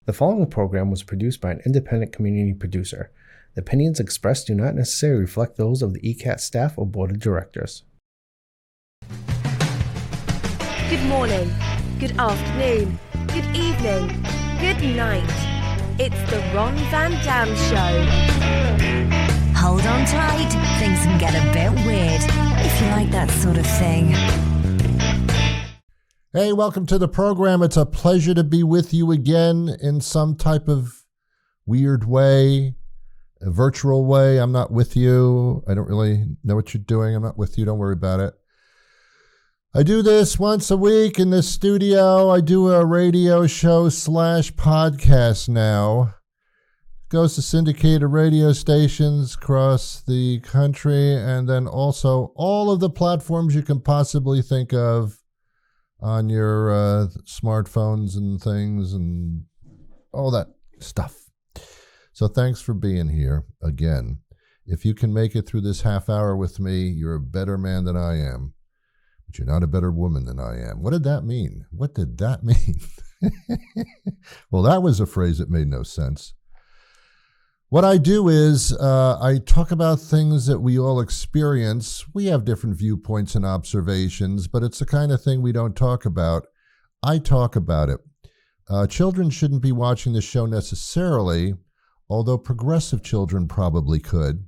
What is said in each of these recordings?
The following program was produced by an independent community producer. The opinions expressed do not necessarily reflect those of the ECAT staff or board of directors. Good morning, good afternoon, good evening, good night. It's the Ron Van Dam Show. Hold on tight, things can get a bit weird, if you like that sort of thing. Hey, welcome to the program. It's a pleasure to be with you again in some type of weird way, a virtual way. I'm not with you. I don't really know what you're doing. I'm not with you. Don't worry about it. I do this once a week in the studio. I do a radio show / podcast now. Goes to syndicated radio stations across the country, and then also all of the platforms you can possibly think of on your smartphones and things and all that stuff. So thanks for being here again. If you can make it through this half hour with me, you're a better man than I am, but you're not a better woman than I am. What did that mean? What did that mean? Well, that was a phrase that made no sense. What I do is I talk about things that we all experience. We have different viewpoints and observations, but it's the kind of thing we don't talk about. I talk about it. Children shouldn't be watching the show necessarily, although progressive children probably could.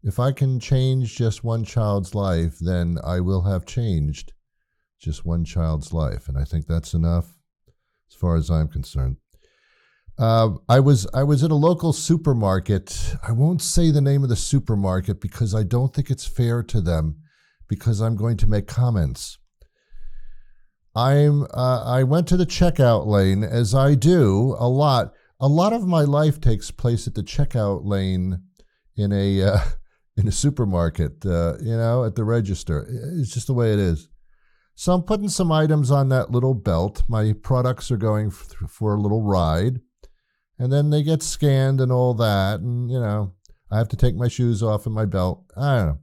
If I can change just one child's life, then I will have changed just one child's life, and I think that's enough as far as I'm concerned. I was at a local supermarket. I won't say the name of the supermarket because I don't think it's fair to them, because I'm going to make comments. I went to the checkout lane, as I do a lot. A lot of my life takes place at the checkout lane in a supermarket. At the register. It's just the way it is. So I'm putting some items on that little belt. My products are going for a little ride. And then they get scanned and all that. And, I have to take my shoes off and my belt. I don't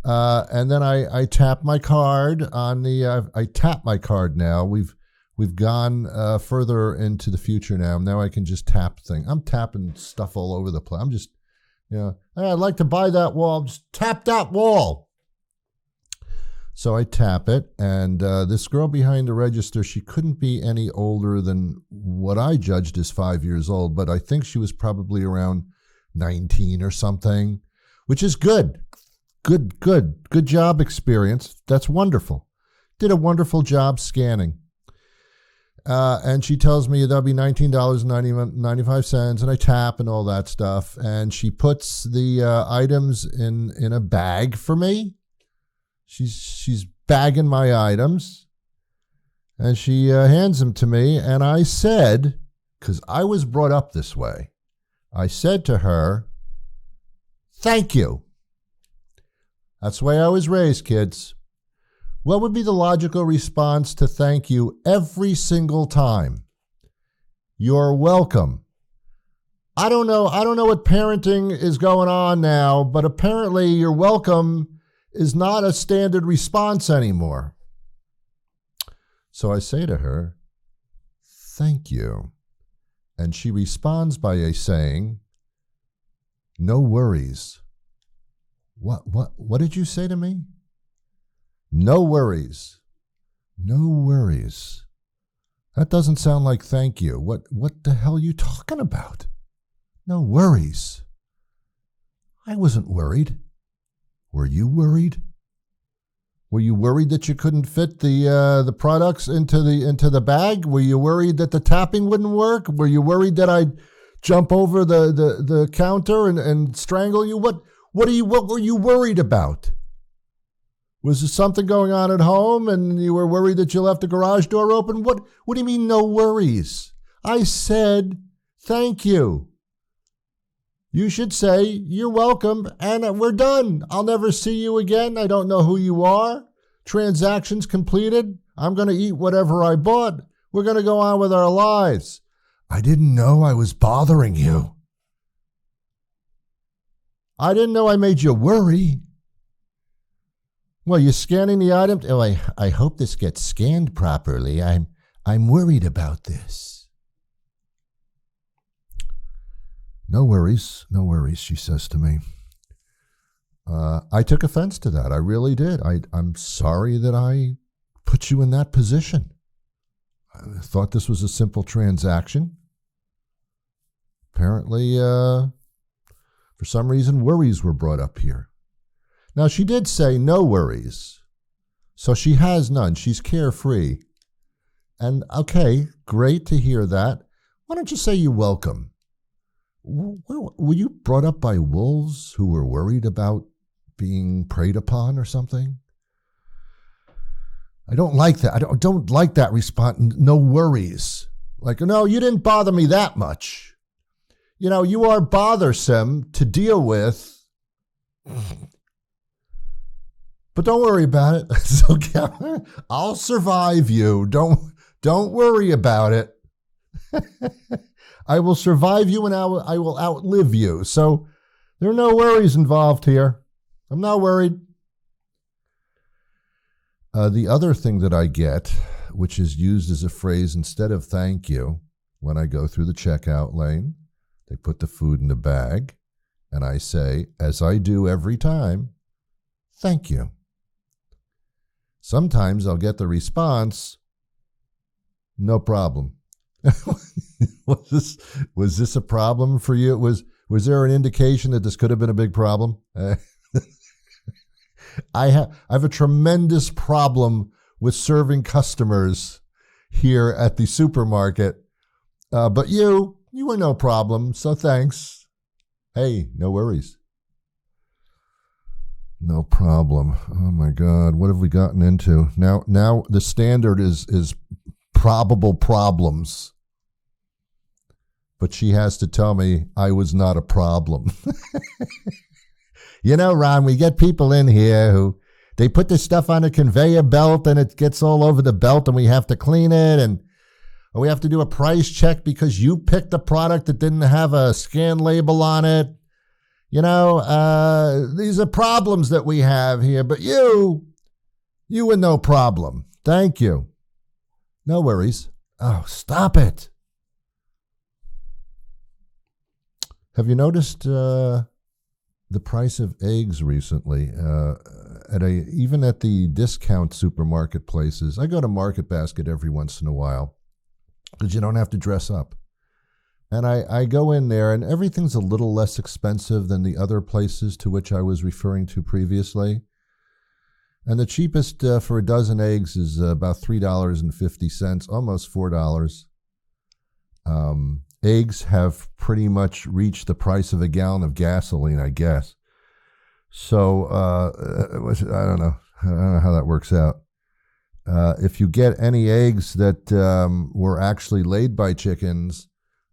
know. And then I tap my card on I tap my card now. We've gone further into the future now. Now I can just tap things. I'm tapping stuff all over the place. I'm just, hey, I'd like to buy that wall. Just tap that wall. So I tap it, and this girl behind the register, she couldn't be any older than what I judged as 5 years old, but I think she was probably around 19 or something, which is good. Good job experience. That's wonderful. Did a wonderful job scanning. And she tells me that'll be $19.95, and I tap and all that stuff, and she puts the items in a bag for me. She's bagging my items, and she hands them to me, and I said, because I was brought up this way, I said to her, "Thank you." That's the way I was raised, kids. What would be the logical response to thank you every single time? You're welcome. I don't know what parenting is going on now, but apparently you're welcome is not a standard response anymore. So I say to her, "Thank you." And she responds by saying, "No worries." What did you say to me? No worries. No worries. That doesn't sound like thank you. What the hell are you talking about? No worries. I wasn't worried. Were you worried? Were you worried that you couldn't fit the products into the bag? Were you worried that the tapping wouldn't work? Were you worried that I'd jump over the counter and strangle you? What were you worried about? Was there something going on at home and you were worried that you left the garage door open? What do you mean no worries? I said thank you. You should say, "You're welcome," and we're done. I'll never see you again. I don't know who you are. Transactions completed. I'm going to eat whatever I bought. We're going to go on with our lives. I didn't know I was bothering you. I didn't know I made you worry. Well, you're scanning the item? Oh, I hope this gets scanned properly. I'm worried about this. No worries, she says to me. I took offense to that. I really did. I'm sorry that I put you in that position. I thought this was a simple transaction. Apparently, for some reason, worries were brought up here. Now, she did say no worries. So she has none. She's carefree. And okay, great to hear that. Why don't you say you're welcome? Were you brought up by wolves who were worried about being preyed upon or something? I don't like that. I don't like that response. No worries. Like, no, you didn't bother me that much. You know, you are bothersome to deal with. But don't worry about it. It's okay. I'll survive you. Don't worry about it. I will survive you and I will outlive you. So there are no worries involved here. I'm not worried. The other thing that I get, which is used as a phrase instead of thank you, when I go through the checkout lane, they put the food in the bag, and I say, as I do every time, thank you. Sometimes I'll get the response, no problem. Was this a problem for you? Was there an indication that this could have been a big problem? I have a tremendous problem with serving customers here at the supermarket. But you were no problem, so thanks. Hey, no worries. No problem. Oh my God, what have we gotten into? Now the standard is probable problems. But she has to tell me I was not a problem. You know, Ron, we get people in here who they put this stuff on a conveyor belt and it gets all over the belt and we have to clean it and we have to do a price check because you picked a product that didn't have a scan label on it. You know, these are problems that we have here, but you were no problem. Thank you. No worries. Oh, stop it. Have you noticed the price of eggs recently? Even at the discount supermarket places, I go to Market Basket every once in a while because you don't have to dress up. And I go in there and everything's a little less expensive than the other places to which I was referring to previously. And the cheapest for a dozen eggs is about $3.50, almost $4. Eggs have pretty much reached the price of a gallon of gasoline, I guess. So I don't know how that works out. If you get any eggs that were actually laid by chickens,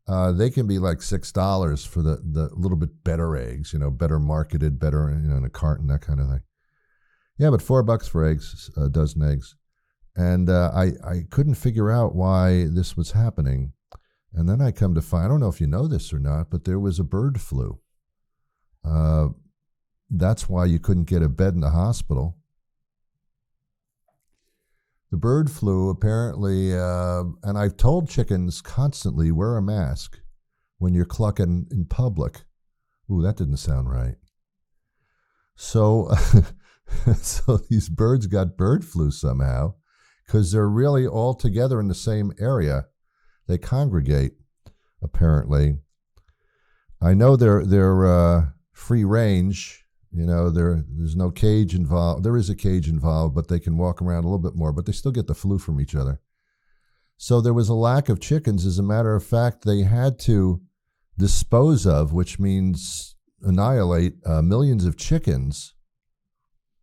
they can be like $6 for the little bit better eggs, you know, better marketed, better, you know, in a carton, that kind of thing. Yeah, but $4 for eggs, a dozen eggs. And I couldn't figure out why this was happening. And then I come to find, I don't know if you know this or not, but there was a bird flu. That's why you couldn't get a bed in the hospital. The bird flu apparently, and I've told chickens constantly, wear a mask when you're clucking in public. Ooh, that didn't sound right. So, so these birds got bird flu somehow because they're really all together in the same area. They congregate, apparently. I know they're free range. You know, there's no cage involved. There is a cage involved, but they can walk around a little bit more, but they still get the flu from each other. So there was a lack of chickens. As a matter of fact, they had to dispose of, which means annihilate, millions of chickens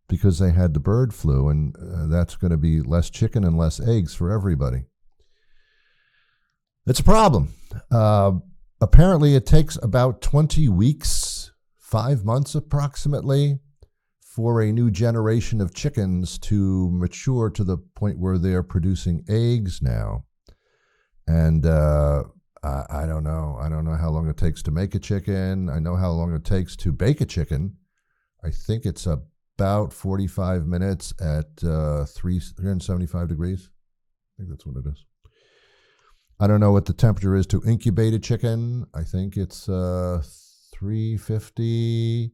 because they had the bird flu, and that's going to be less chicken and less eggs for everybody. It's a problem. Apparently, it takes about 20 weeks, 5 months approximately, for a new generation of chickens to mature to the point where they're producing eggs now. And I don't know. I don't know how long it takes to make a chicken. I know how long it takes to bake a chicken. I think it's about 45 minutes at 375 degrees. I think that's what it is. I don't know what the temperature is to incubated chicken. I think it's 350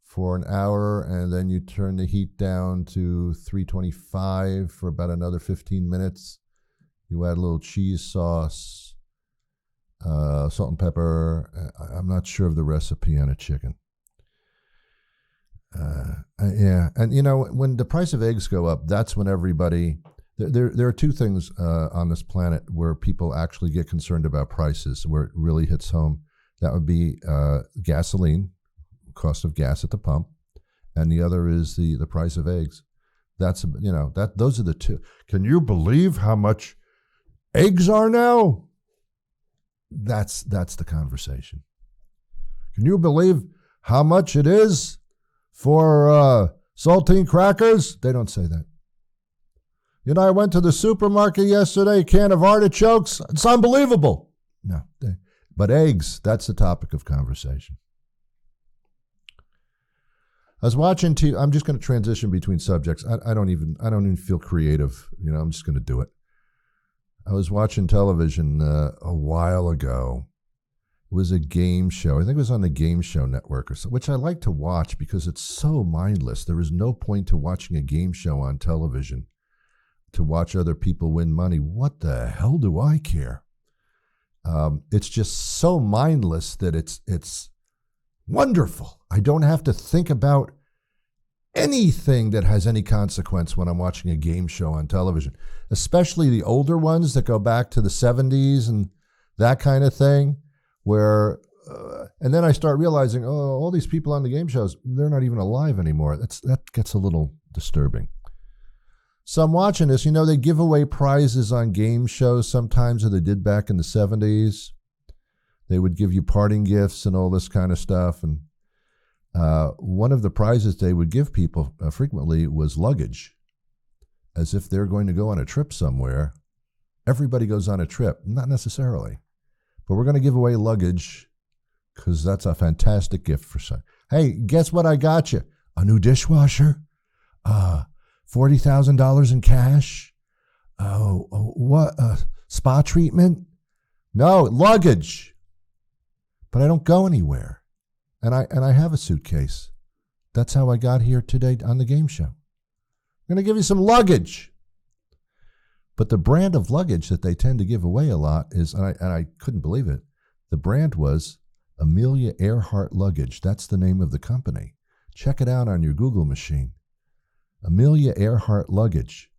for an hour, and then you turn the heat down to 325 for about another 15 minutes. You add a little cheese sauce, salt and pepper. I'm not sure of the recipe on a chicken. Yeah, and you know, when the price of eggs go up, that's when everybody. There are two things on this planet where people actually get concerned about prices, where it really hits home. That would be gasoline, cost of gas at the pump, and the other is the price of eggs. That's, you know, those are the two. Can you believe how much eggs are now? That's the conversation. Can you believe how much it is for saltine crackers? They don't say that. You know, I went to the supermarket yesterday, a can of artichokes. It's unbelievable. No, but eggs, that's the topic of conversation. I was watching TV. I'm just going to transition between subjects. I don't even feel creative. You know, I'm just going to do it. I was watching television a while ago. It was a game show. I think it was on the Game Show Network, or so, which I like to watch because it's so mindless. There is no point to watching a game show on television to watch other people win money. What the hell do I care? It's just so mindless that it's wonderful. I don't have to think about anything that has any consequence when I'm watching a game show on television, especially the older ones that go back to the 70s and that kind of thing, where, and then I start realizing, oh, all these people on the game shows, they're not even alive anymore. That gets a little disturbing. So I'm watching this. You know, they give away prizes on game shows sometimes, or they did back in the 70s. They would give you parting gifts and all this kind of stuff. And one of the prizes they would give people frequently was luggage, as if they're going to go on a trip somewhere. Everybody goes on a trip. Not necessarily. But we're going to give away luggage because that's a fantastic gift for some. Hey, guess what I got you? A new dishwasher? $40,000 in cash? What? Spa treatment? No, luggage. But I don't go anywhere. And I have a suitcase. That's how I got here today on the game show. I'm going to give you some luggage. But the brand of luggage that they tend to give away a lot is, and I couldn't believe it, the brand was Amelia Earhart Luggage. That's the name of the company. Check it out on your Google machine. Amelia Earhart Luggage.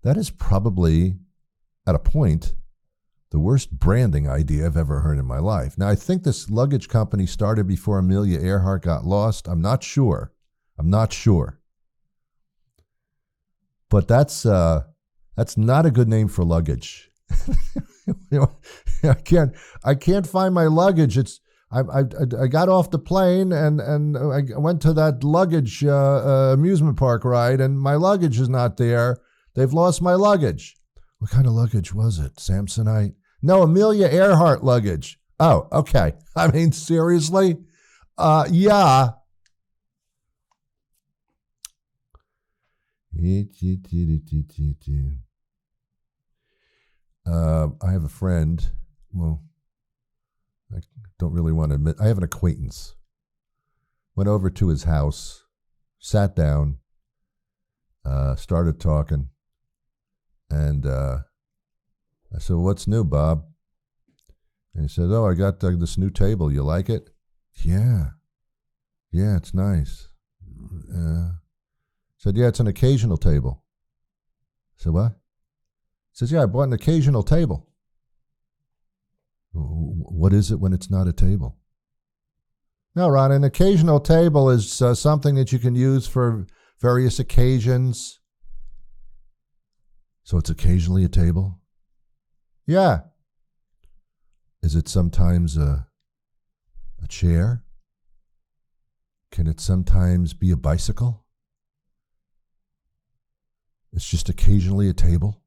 That is probably, at a point, the worst branding idea I've ever heard in my life. Now, I think this luggage company started before Amelia Earhart got lost. I'm not sure. But that's not a good name for luggage. You know, I can't find my luggage. I got off the plane and I went to that luggage amusement park ride, and my luggage is not there. They've lost my luggage. What kind of luggage was it? Samsonite? No, Amelia Earhart luggage. Oh, okay. I mean, seriously? Yeah. I have a friend. Well, I don't really want to admit. I have an acquaintance. Went over to his house, sat down, started talking, and I said, "What's new, Bob?" And he said, "Oh, I got this new table. You like it?" Yeah, it's nice. Said, "Yeah, it's an occasional table." I said, "What?" He says, "Yeah, I bought an occasional table." What is it when it's not a table? No, Ron, an occasional table is something that you can use for various occasions. So it's occasionally a table? Yeah. Is it sometimes a chair? Can it sometimes be a bicycle? It's just occasionally a table?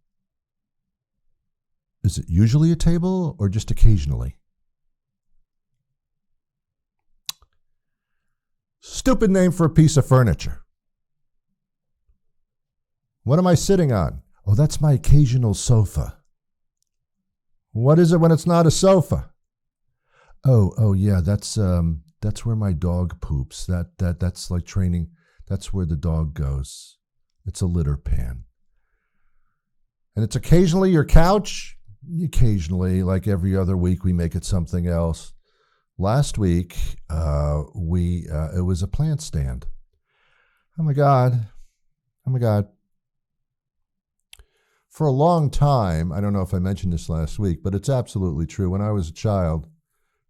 Is it usually a table or just occasionally? Stupid name for a piece of furniture. What am I sitting on? Oh, that's my occasional sofa. What is it when it's not a sofa? Oh yeah, that's where my dog poops. That's like training. That's where the dog goes. It's a litter pan. And it's occasionally your couch. Occasionally, like every other week, we make it something else. Last week, it was a plant stand. Oh my God. For a long time, I don't know if I mentioned this last week, but it's absolutely true. When I was a child,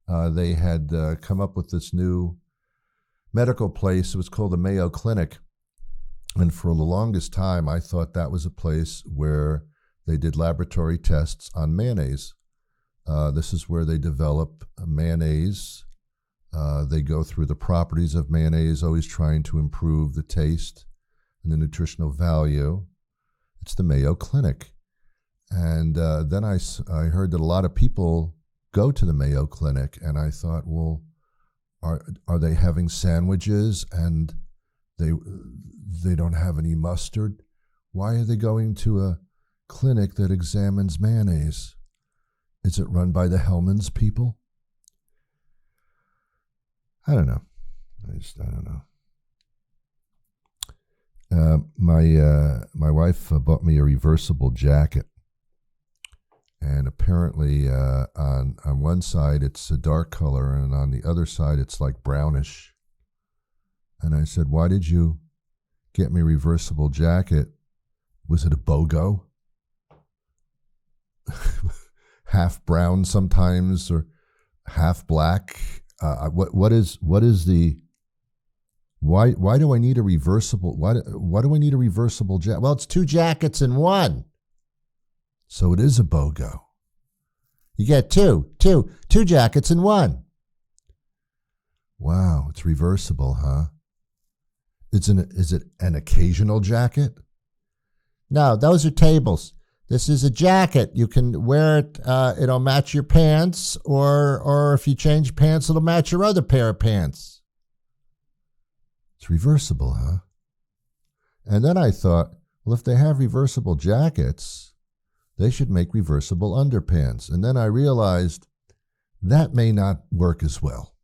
they had come up with this new medical place. It was called the Mayo Clinic. And for the longest time, I thought that was a place where they did laboratory tests on mayonnaise. This is where they develop mayonnaise. They go through the properties of mayonnaise, always trying to improve the taste and the nutritional value. It's the Mayo Clinic. And then I heard that a lot of people go to the Mayo Clinic, and I thought, well, are they having sandwiches and they don't have any mustard? Why are they going to a clinic that examines mayonnaise? Is it run by the Hellmann's people? I don't know. I don't know. My wife bought me a reversible jacket, and apparently on one side it's a dark color, and on the other side it's like brownish. And I said, "Why did you get me a reversible jacket? Was it a BOGO? Half brown sometimes, or half black? What is the? Why do I need a reversible? Why do I need a reversible jacket? Well, it's two jackets in one, so it is a BOGO. You get two jackets in one. Wow, it's reversible, huh? Is it an occasional jacket? No, those are tables. This is a jacket. You can wear it. It'll match your pants, or if you change pants, it'll match your other pair of pants. It's reversible, huh? And then I thought, well, if they have reversible jackets, they should make reversible underpants. And then I realized that may not work as well.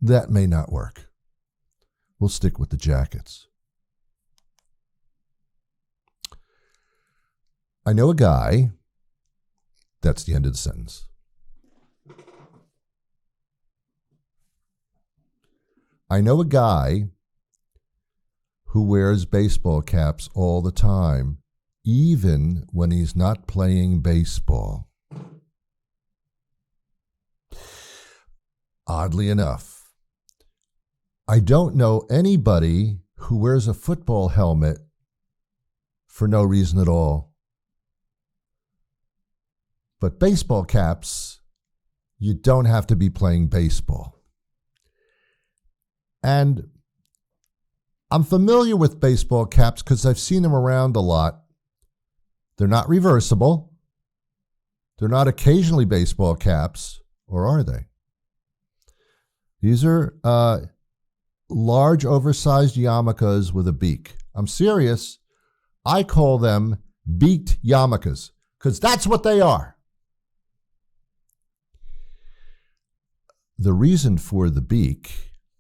That may not work. We'll stick with the jackets. I know a guy. That's the end of the sentence. I know a guy who wears baseball caps all the time, even when he's not playing baseball. Oddly enough, I don't know anybody who wears a football helmet for no reason at all. But baseball caps, you don't have to be playing baseball. And I'm familiar with baseball caps because I've seen them around a lot. They're not reversible. They're not occasionally baseball caps, or are they? These are large, oversized yarmulkes with a beak. I'm serious. I call them beaked yarmulkes because that's what they are. The reason for the beak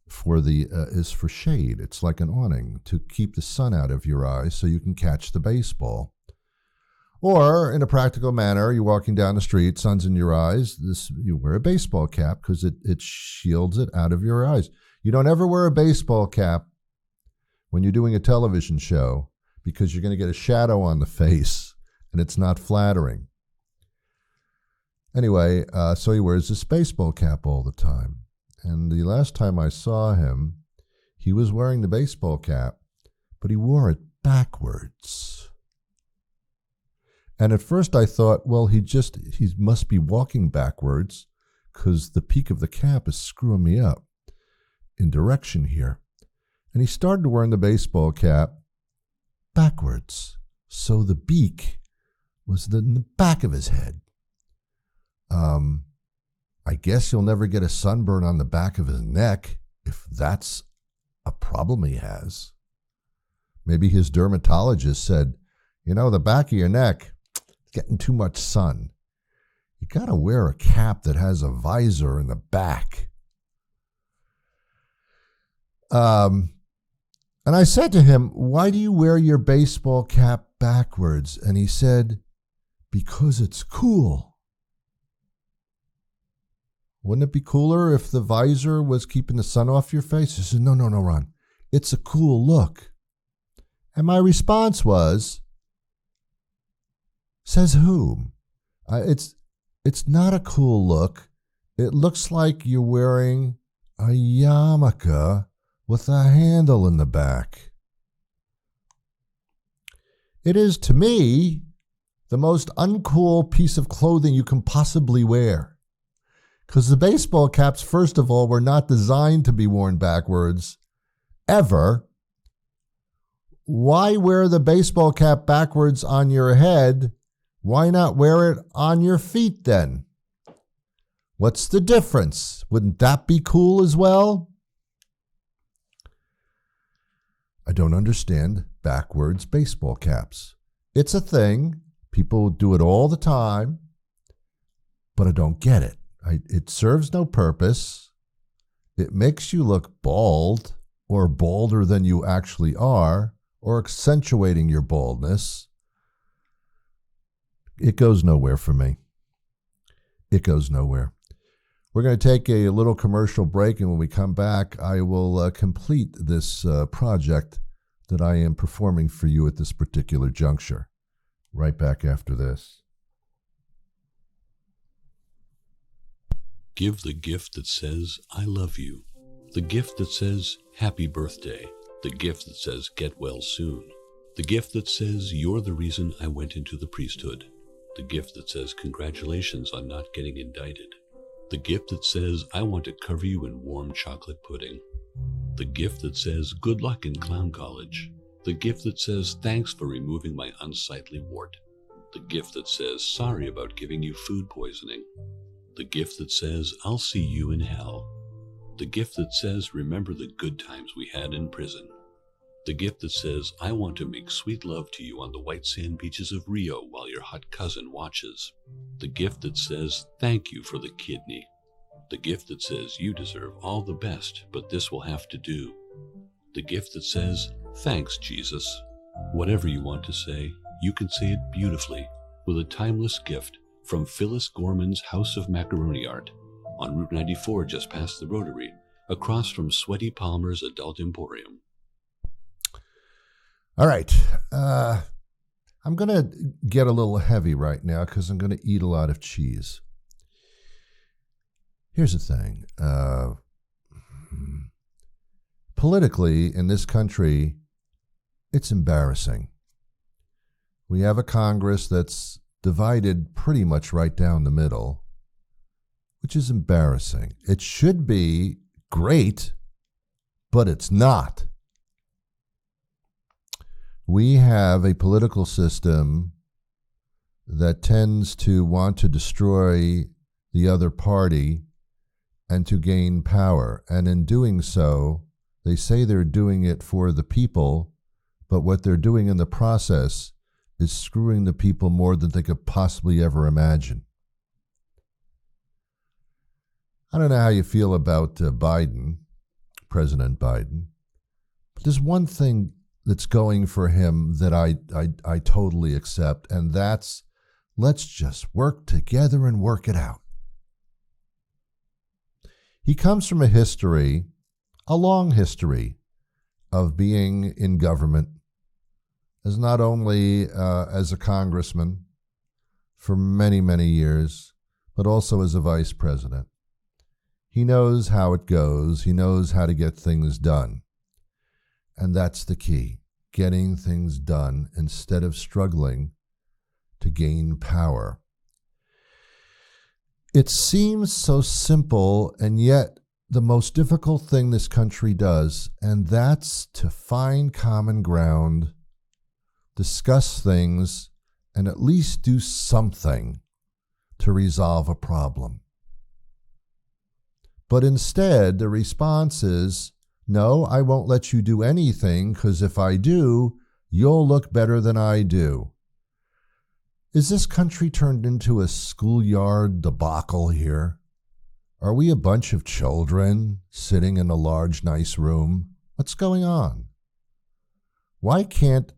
is for shade. It's like an awning to keep the sun out of your eyes so you can catch the baseball. Or in a practical manner, you're walking down the street, sun's in your eyes, you wear a baseball cap because it shields it out of your eyes. You don't ever wear a baseball cap when you're doing a television show because you're going to get a shadow on the face and it's not flattering. Anyway, so he wears this baseball cap all the time. And the last time I saw him, he was wearing the baseball cap, but he wore it backwards. And at first I thought, well, he must be walking backwards because the peak of the cap is screwing me up in direction here. And he started wearing the baseball cap backwards. So the beak was in the back of his head. I guess he'll never get a sunburn on the back of his neck if that's a problem he has. Maybe his dermatologist said, the back of your neck is getting too much sun. You got to wear a cap that has a visor in the back. And I said to him, why do you wear your baseball cap backwards? And he said, because it's cool. Wouldn't it be cooler if the visor was keeping the sun off your face? I said, no, Ron. It's a cool look. And my response was, says whom? It's not a cool look. It looks like you're wearing a yarmulke with a handle in the back. It is, to me, the most uncool piece of clothing you can possibly wear. Because the baseball caps, first of all, were not designed to be worn backwards, ever. Why wear the baseball cap backwards on your head? Why not wear it on your feet then? What's the difference? Wouldn't that be cool as well? I don't understand backwards baseball caps. It's a thing. People do it all the time, but I don't get it. It serves no purpose. It makes you look bald or balder than you actually are, or accentuating your baldness. It goes nowhere for me. It goes nowhere. We're going to take a little commercial break, and when we come back, I will complete this project that I am performing for you at this particular juncture. Right back after this. Give the gift that says, I love you. The gift that says, happy birthday. The gift that says, get well soon. The gift that says, you're the reason I went into the priesthood. The gift that says, congratulations on not getting indicted. The gift that says, I want to cover you in warm chocolate pudding. The gift that says, good luck in clown college. The gift that says, thanks for removing my unsightly wart. The gift that says, sorry about giving you food poisoning. The gift that says, I'll see you in hell. The gift that says, remember the good times we had in prison. The gift that says, I want to make sweet love to you on the white sand beaches of Rio while your hot cousin watches. The gift that says, thank you for the kidney. The gift that says, you deserve all the best, but this will have to do. The gift that says, thanks, Jesus. Whatever you want to say, you can say it beautifully with a timeless gift from Phyllis Gorman's House of Macaroni Art on Route 94 just past the Rotary, across from Sweaty Palmer's Adult Emporium. All right. I'm going to get a little heavy right now because I'm going to eat a lot of cheese. Here's the thing. Politically, in this country, it's embarrassing. We have a Congress that's divided pretty much right down the middle, which is embarrassing. It should be great, but it's not. We have a political system that tends to want to destroy the other party and to gain power. And in doing so, they say they're doing it for the people, but what they're doing in the process is screwing the people more than they could possibly ever imagine. I don't know how you feel about Biden, President Biden, but there's one thing that's going for him that I totally accept, and that's let's just work together and work it out. He comes from a long history of being in government, as not only as a congressman for many, many years, but also as a vice president. He knows how it goes. He knows how to get things done. And that's the key, getting things done instead of struggling to gain power. It seems so simple, and yet the most difficult thing this country does, and that's to find common ground, discuss things, and at least do something to resolve a problem. But instead, the response is, no, I won't let you do anything, because if I do, you'll look better than I do. Is this country turned into a schoolyard debacle here? Are we a bunch of children sitting in a large, nice room? What's going on? Why can't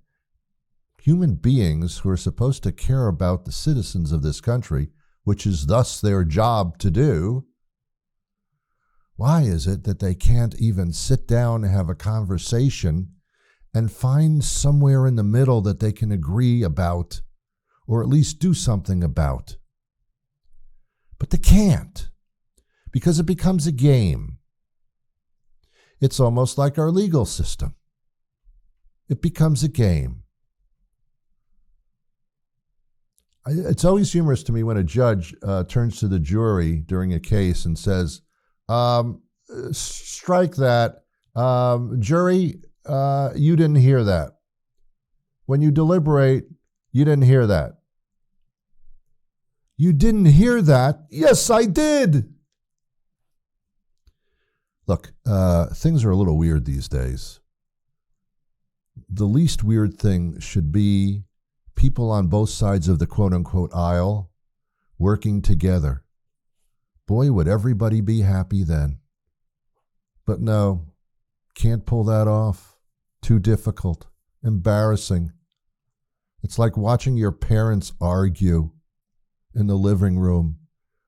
human beings who are supposed to care about the citizens of this country, which is thus their job to do, why is it that they can't even sit down and have a conversation and find somewhere in the middle that they can agree about, or at least do something about? But they can't, because it becomes a game. It's almost like our legal system. It becomes a game. It's always humorous to me when a judge turns to the jury during a case and says, strike that. Jury, you didn't hear that. When you deliberate, you didn't hear that. You didn't hear that? Yes, I did. Look, things are a little weird these days. The least weird thing should be people on both sides of the quote-unquote aisle working together. Boy, would everybody be happy then. But no, can't pull that off. Too difficult. Embarrassing. It's like watching your parents argue in the living room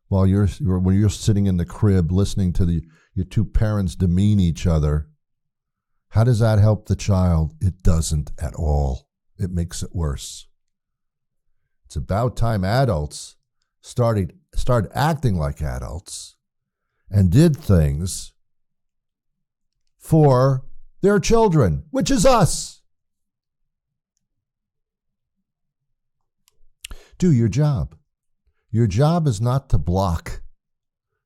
while you're sitting in the crib listening to your two parents demean each other. How does that help the child? It doesn't at all. It makes it worse. It's about time adults started acting like adults and did things for their children, which is us. Do your job. Your job is not to block.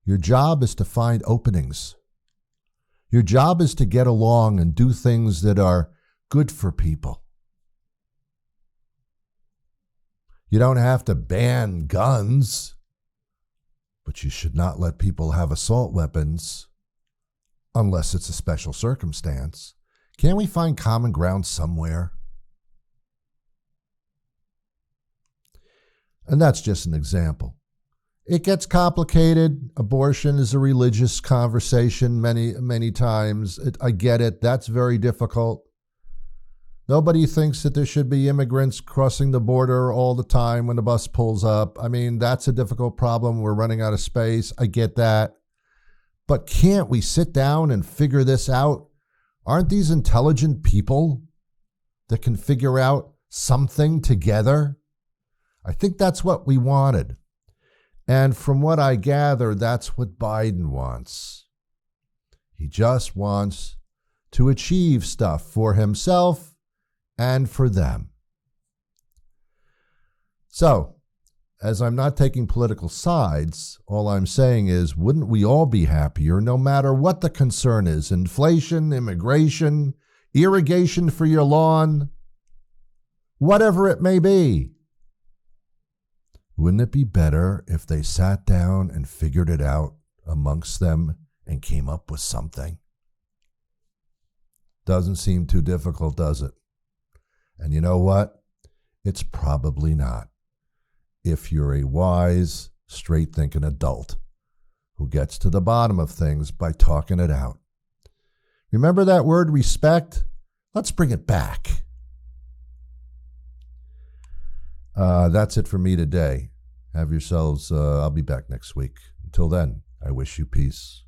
Your job is to find openings. Your job is to get along and do things that are good for people. You don't have to ban guns, but you should not let people have assault weapons unless it's a special circumstance. Can't we find common ground somewhere? And that's just an example. It gets complicated. Abortion is a religious conversation many times. I get it. That's very difficult. Nobody thinks that there should be immigrants crossing the border all the time when the bus pulls up. I mean, that's a difficult problem. We're running out of space. I get that. But can't we sit down and figure this out? Aren't these intelligent people that can figure out something together? I think that's what we wanted. And from what I gather, that's what Biden wants. He just wants to achieve stuff for himself and for them. So, as I'm not taking political sides, all I'm saying is, wouldn't we all be happier no matter what the concern is? Inflation, immigration, irrigation for your lawn, whatever it may be. Wouldn't it be better if they sat down and figured it out amongst them and came up with something? Doesn't seem too difficult, does it? And you know what? It's probably not. If you're a wise, straight-thinking adult who gets to the bottom of things by talking it out. Remember that word respect? Let's bring it back. That's it for me today. Have yourselves, I'll be back next week. Until then, I wish you peace.